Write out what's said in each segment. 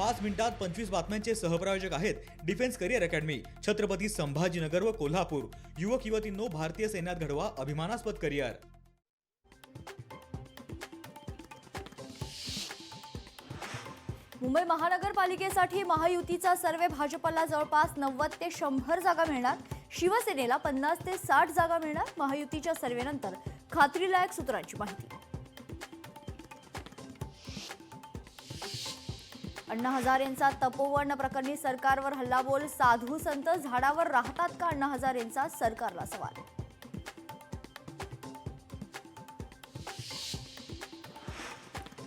5 मिनिटात 25 बातम्यांचे सहप्रायोजक आहेत defence career academy, Chhatrapati Sambhajinagar व कोल्हापूर। युवक युवतींनो, भारतीय सैन्यात घडवा अभिमानास्पद करिअर। मुंबई महानगरपालिकेसाठी महायुतीचा सर्वे भाजपला जवळपास 90 ते 100 जागा मिळणार। शिवसेनेला 50 ते 60 जागा मिळणार। महायुतीच्या सर्वेनंतर खात्रीलायक सूत्रांची माहिती। अण्णा हजारेंचा तपोवन प्रकरणी सरकारवर हल्लाबोल, साधू संत झाडावर राहतात का? अण्णा हजारेंचा सरकारला सवाल।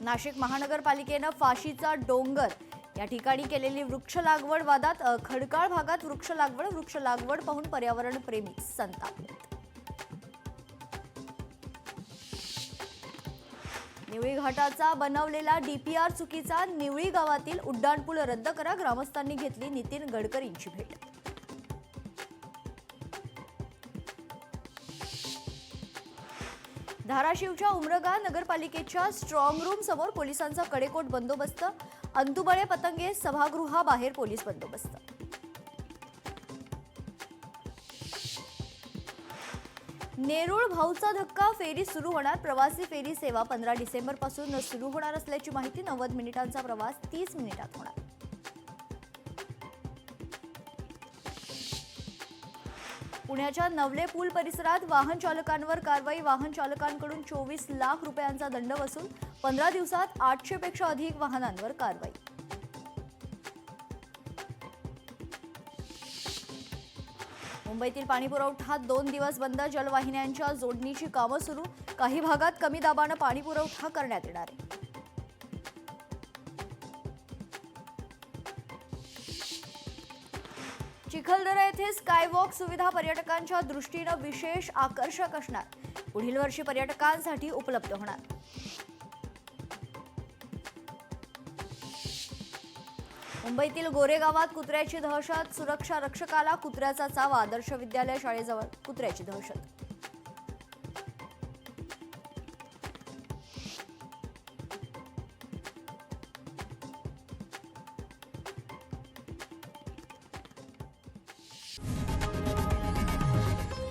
नाशिक महानगरपालिकेनं फाशीचा डोंगर या ठिकाणी केलेली वृक्ष लागवड वादात खडकाळ भागात वृक्ष लागवड पाहून पर्यावरण प्रेमी संतापले। निवळी घाटाचा बनवलेला डीपीआर चुकीचा, निवळी गावातील उड्डाणपूल रद्द करा, ग्रामस्थांनी घेतली नितीन गडकरींची भेट। धाराशिवच्या उमरगा नगरपालिकेच्या स्ट्रॉंग रूम समोर पोलिसांचा कडेकोट बंदोबस्त, अंतुबळे पतंगे सभागृहाबाहेर पोलीस बंदोबस्त। नेरूळ भाऊचा धक्का, फेरी सुरू होणार, प्रवासी फेरी सेवा 15 डिसेंबर पासून सुरू होणार असल्याची माहिती। 90 मिनिटांचा प्रवास 30 मिनिटात होणार। पुण्याच्या नवले पूल परिसरात वाहन चालकांवर कारवाई, वाहन चालकांकडून 24 लाख रुपयांचा दंड वसूल, 15 दिवसात 800 पेक्षा अधिक वाहनांवर कारवाई। मुंबईतील पाणीपुरवठा 2 दिवस बंद, जलवाहिन्यांच्या जोडणीची कामं सुरू, काही भागात कमी दाबानं पाणीपुरवठा करण्यात येणार आहे। चिखलदरा येथे स्कायवॉक सुविधा पर्यटकांच्या दृष्टीनं विशेष आकर्षक असणार, पुढील वर्षी पर्यटकांसाठी उपलब्ध होणार। मुंबईतील गोरेगावात कुत्र्याची दहशत, सुरक्षा रक्षकाला कुत्र्याचा चावा, आदर्श विद्यालय शाळेजवळ कुत्र्याची दहशत।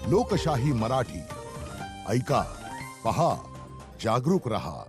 लोकशाही मराठी ऐका, पहा, जागरूक रहा।